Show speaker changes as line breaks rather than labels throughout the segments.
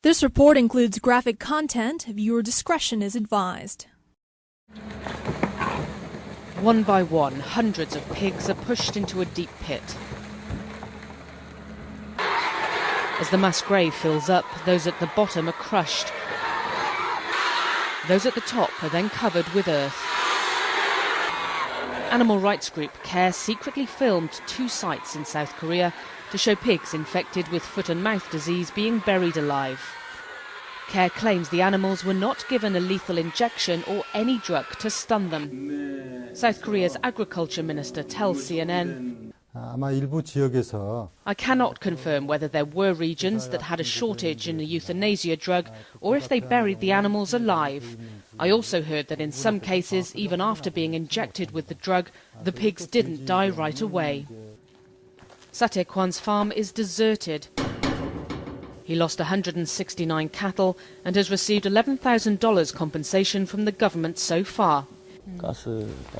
This report includes graphic content. Viewer discretion is advised.
One by one, hundreds of pigs are pushed into a deep pit. As the mass grave fills up, those at the bottom are crushed. Those at the top are then covered with earth. Animal rights group CARE secretly filmed 2 sites in South Korea to show pigs infected with foot and mouth disease being buried alive. CARE claims the animals were not given a lethal injection or any drug to stun them. South Korea's agriculture minister tells CNN, "I cannot confirm whether there were regions that had a shortage in the euthanasia drug or if they buried the animals alive. I also heard that in some cases, even after being injected with the drug, the pigs didn't die right away." Satekwan's farm is deserted. He lost 169 cattle and has received $11,000 compensation from the government so far.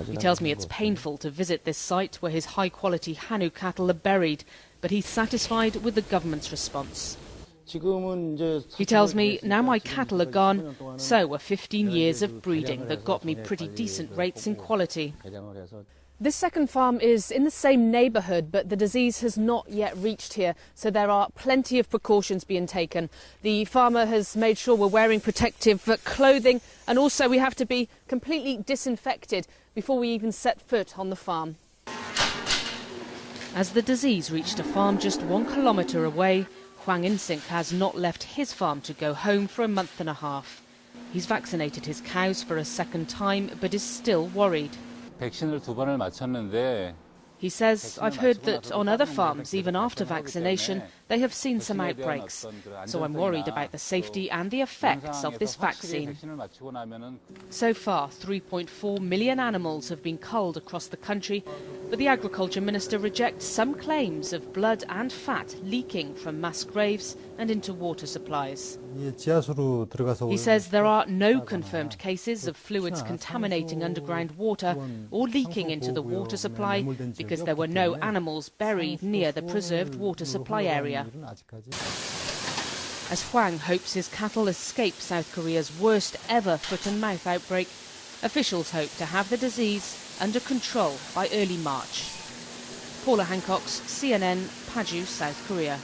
He tells me it's painful to visit this site where his high-quality Hanu cattle are buried, but he's satisfied with the government's response. He tells me, now my cattle are gone, so are 15 years of breeding that got me pretty decent rates in quality. This second farm is in the same neighbourhood, but the disease has not yet reached here, so there are plenty of precautions being taken. The farmer has made sure we're wearing protective clothing, and also we have to be completely disinfected before we even set foot on the farm. As the disease reached a farm just 1 kilometre away, Hwang In-sink has not left his farm to go home for a month and a half. He's vaccinated his cows for a second time, but is still worried. He says, "I've heard that on other farms, even after vaccination, they have seen some outbreaks. So I'm worried about the safety and the effects of this vaccine." So far, 3.4 million animals have been culled across the country, but the agriculture minister rejects some claims of blood and fat leaking from mass graves and into water supplies. He says there are no confirmed cases of fluids contaminating underground water or leaking into the water supply because there were no animals buried near the preserved water supply area. As Hwang hopes his cattle escape South Korea's worst ever foot and mouth outbreak, officials hope to have the disease under control by early March. Paula Hancock, CNN, Paju, South Korea.